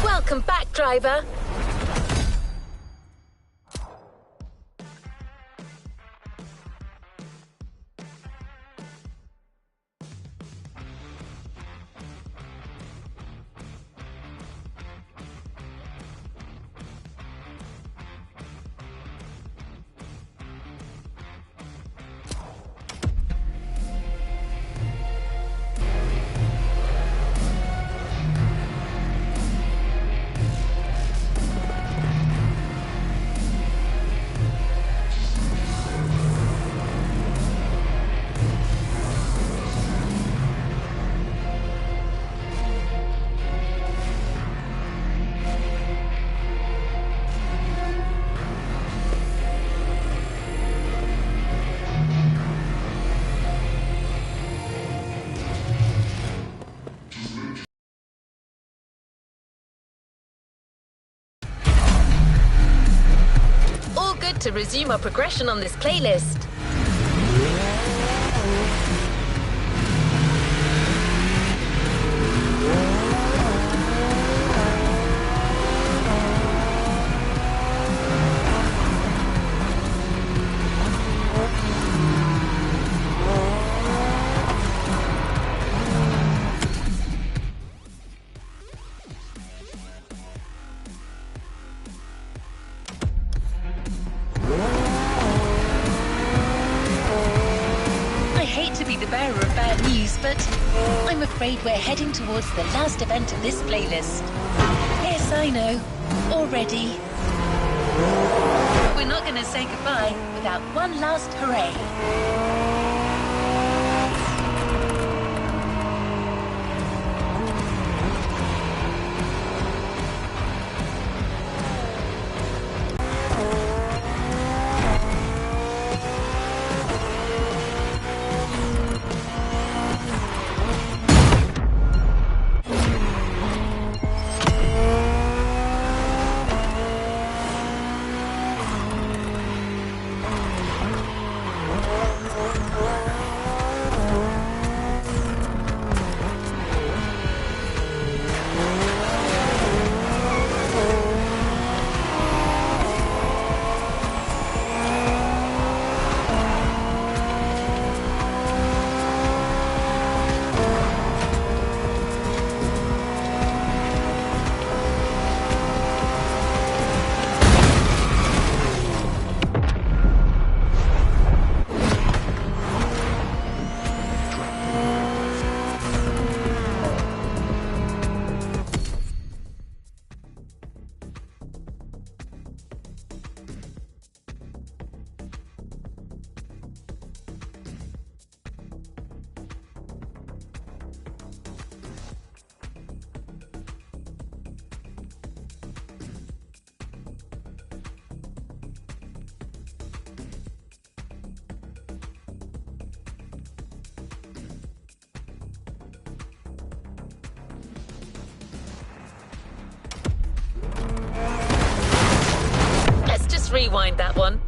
Welcome back, driver. To resume our progression on this playlist. I'm afraid we're heading towards the last event of this playlist. Yes, I know. Already. We're not going to say goodbye without one last hooray. rewind that one.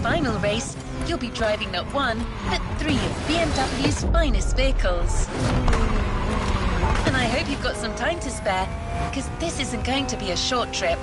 Final race, you'll be driving not one, but 3 of BMW's finest vehicles. And I hope you've got some time to spare, because this isn't going to be a short trip.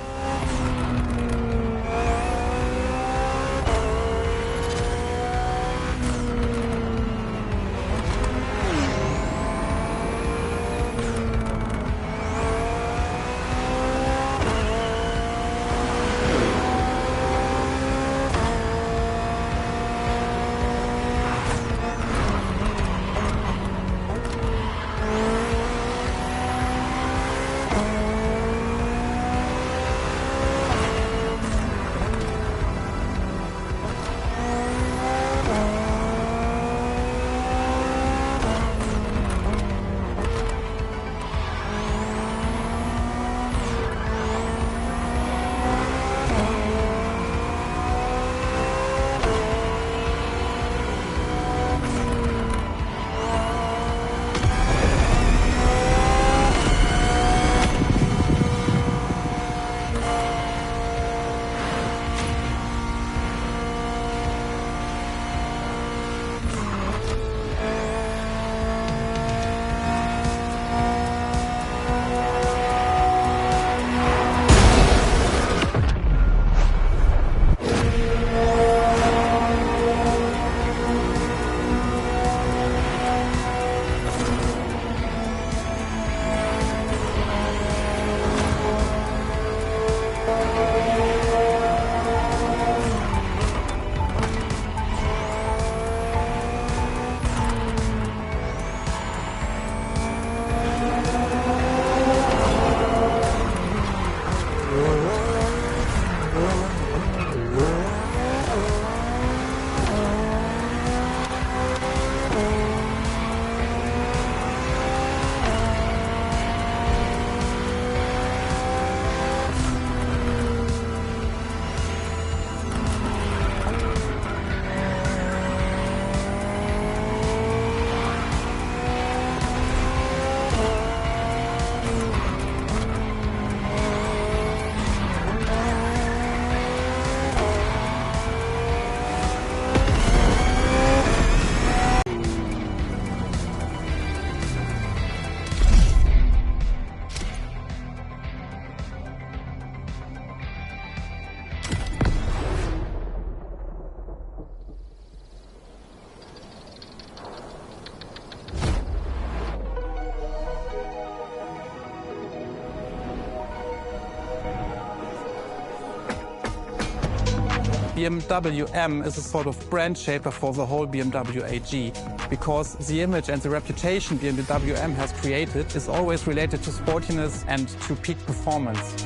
BMW M is a sort of brand shaper for the whole BMW AG, because the image and the reputation BMW M has created is always related to sportiness and to peak performance.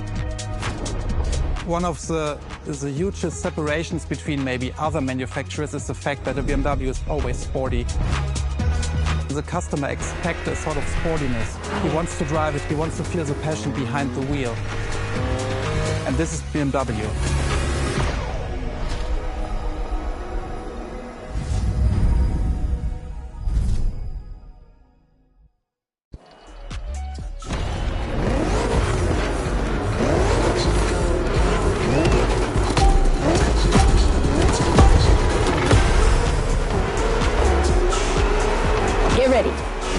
One of the hugest separations between maybe other manufacturers is the fact that a BMW is always sporty. The customer expects a sort of sportiness. He wants to drive it, he wants to feel the passion behind the wheel. And this is BMW. Get ready.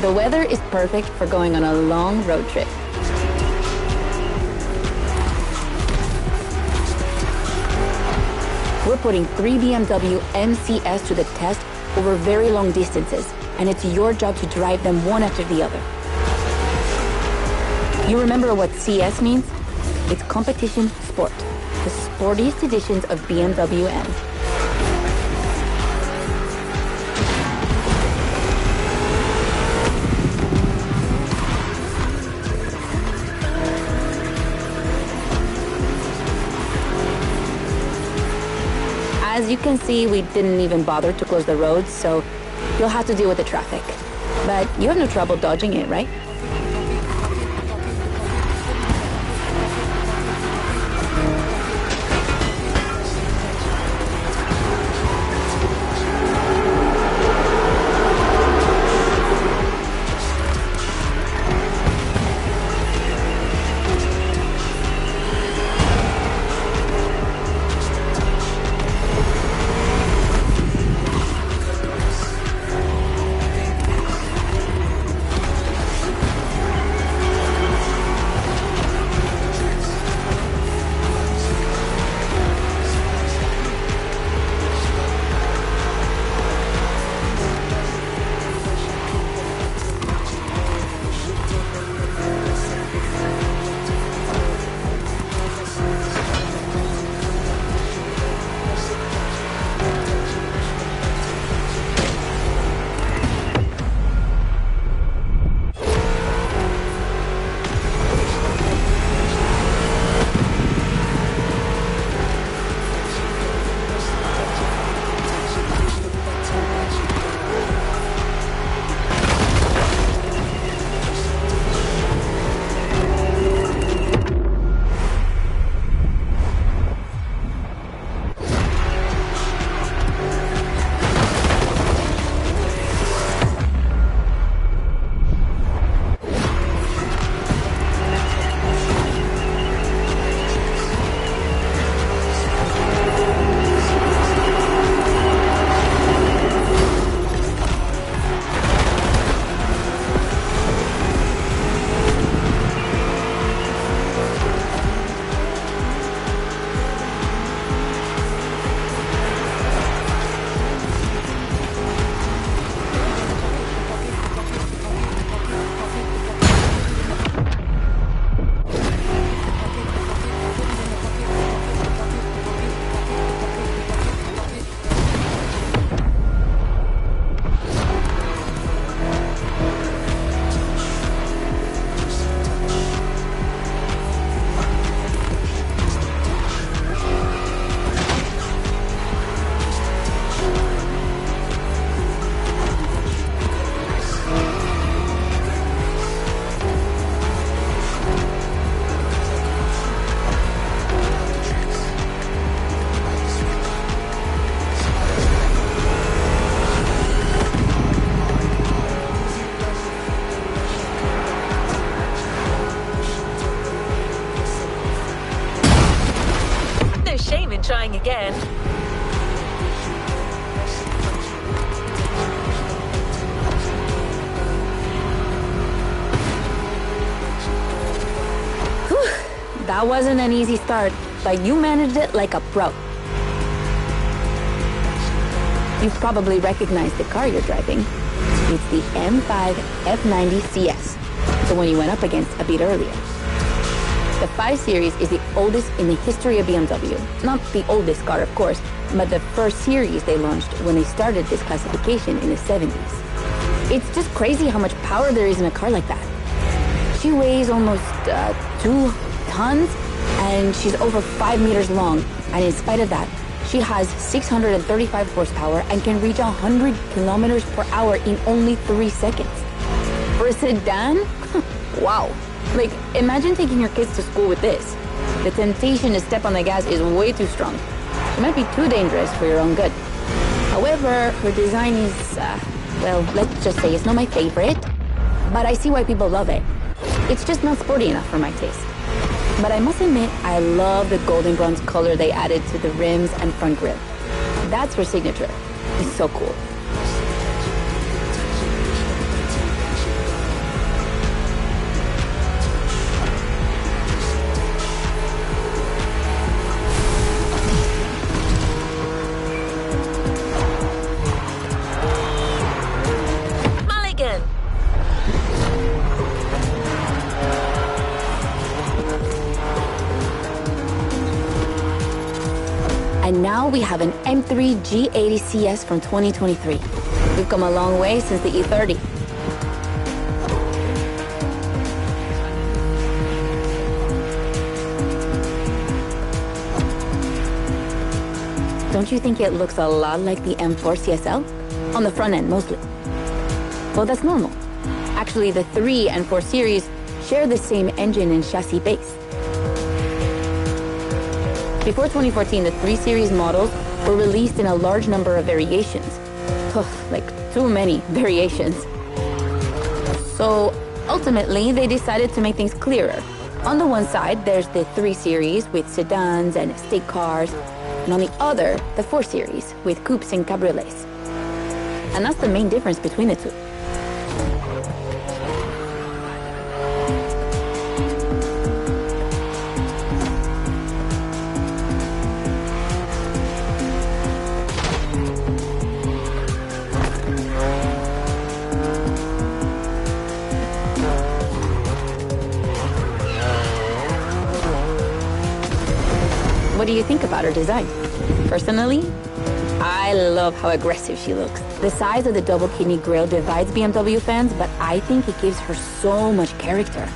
The weather is perfect for going on a long road trip. We're putting 3 BMW MCS to the test over very long distances, and it's your job to drive them one after the other. You remember what CS means? It's competition sport, the sportiest editions of BMW M. As you can see, we didn't even bother to close the roads, so you'll have to deal with the traffic. But you have no trouble dodging it, right? Trying again. Whew, that wasn't an easy start, but you managed it like a pro. You've probably recognized the car you're driving. It's the M5 F90 CS, the one you went up against a bit earlier. The The 5 Series is the oldest in the history of BMW. Not the oldest car, of course, but the first series they launched when they started this classification in the 70s. It's just crazy how much power there is in a car like that. She weighs almost 2 tons, and she's over 5 meters long. And in spite of that, she has 635 horsepower and can reach 100 kilometers per hour in only 3 seconds. For a sedan, wow. Like, imagine taking your kids to school with this. The temptation to step on the gas is way too strong. It might be too dangerous for your own good. However, her design is, well, let's just say it's not my favorite, but I see why people love it. It's just not sporty enough for my taste. But I must admit, I love the golden bronze color they added to the rims and front grille. That's her signature. It's so cool. And now we have an M3 G80 CS from 2023. We've come a long way since the E30. Don't you think it looks a lot like the M4 CSL? On the front end, mostly. Well, that's normal. Actually, the 3 and 4 series share the same engine and chassis base. Before 2014, the 3 Series models were released in a large number of variations. Like, too many variations. So, ultimately, they decided to make things clearer. On the one side, there's the 3 Series with sedans and estate cars, and on the other, the 4 Series with coupes and cabriolets. And that's the main difference between the two. What do you think about her design? Personally, I love how aggressive she looks. The size of the double kidney grille divides BMW fans, but I think it gives her so much character.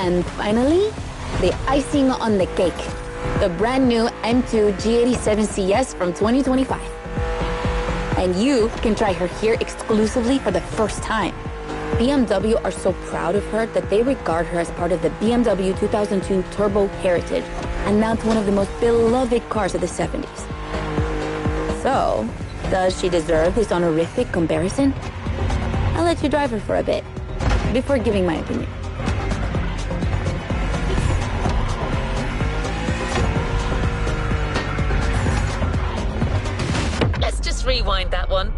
And finally, the icing on the cake, the brand new M2 G87 CS from 2025. And you can try her here exclusively for the first time. BMW are so proud of her that they regard her as part of the BMW 2002 Turbo Heritage, and now it's one of the most beloved cars of the 70s. So, does she deserve this honorific comparison? I'll let you drive her for a bit, before giving my opinion. Let's just rewind that one.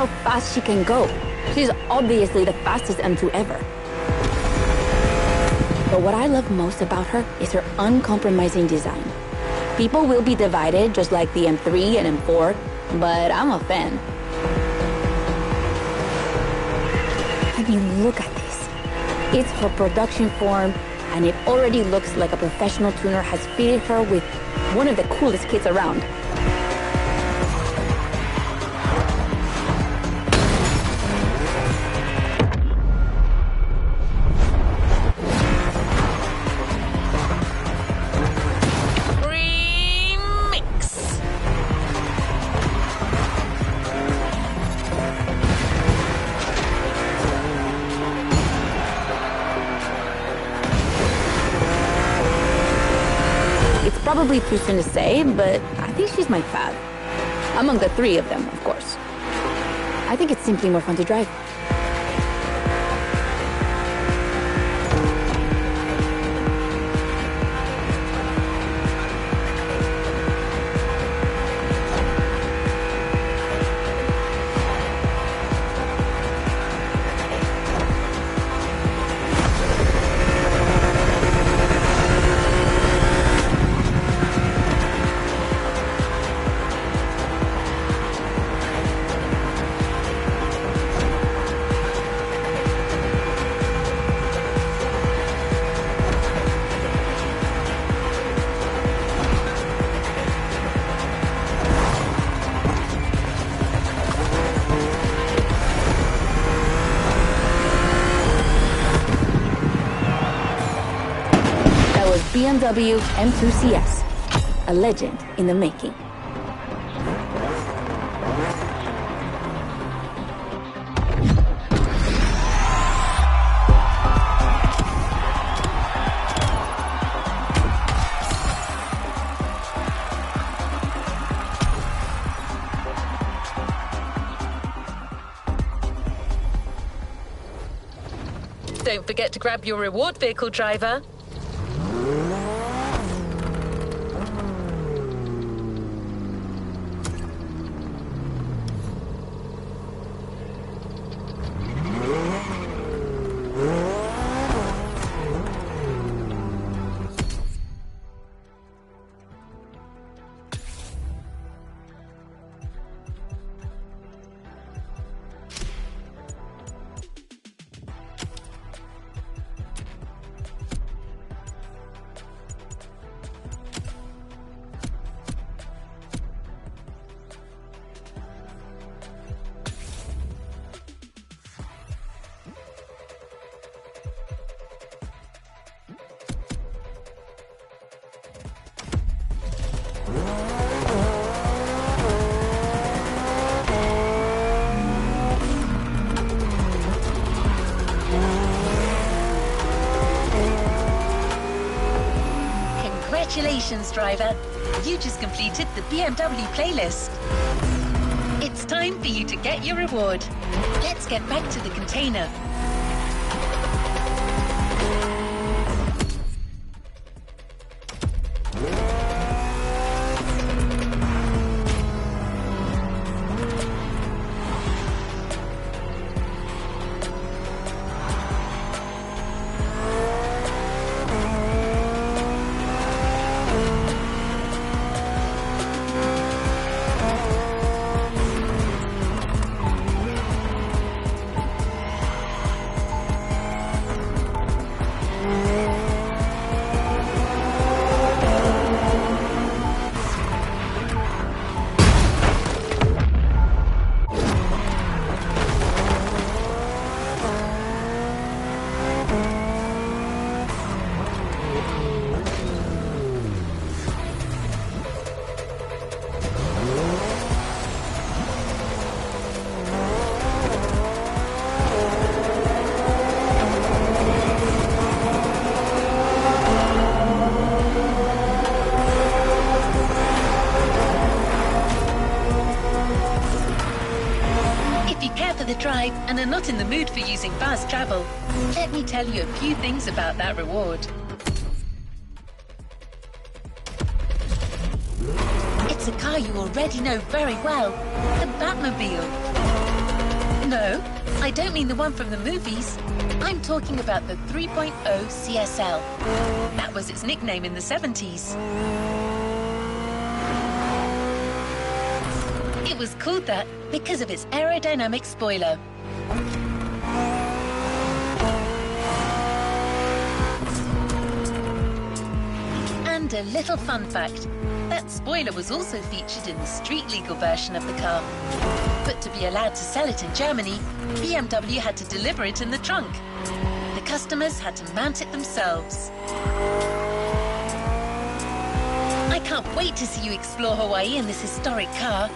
how fast she can go. She's obviously the fastest M2 ever. But what I love most about her is her uncompromising design. People will be divided just like the M3 and M4, but I'm a fan. I mean, look at this. It's her production form, and it already looks like a professional tuner has fitted her with one of the coolest kits around. It's probably too soon to say, but I think she's my fave. Among the three of them, of course. I think it's simply more fun to drive. BMW M2 CS, a legend in the making. Don't forget to grab your reward vehicle, driver. Congratulations, driver. You just completed the BMW playlist. It's time for you to get your reward. Let's get back to the container. Drive and are not in the mood for using fast travel, let me tell you a few things about that reward. It's a car you already know very well, the Batmobile. No, I don't mean the one from the movies. I'm talking about the 3.0 CSL. That was its nickname in the 70s. It was called that because of its aerodynamic spoiler. And a little fun fact, that spoiler was also featured in the street-legal version of the car. But to be allowed to sell it in Germany, BMW had to deliver it in the trunk. The customers had to mount it themselves. I can't wait to see you explore Hawaii in this historic car.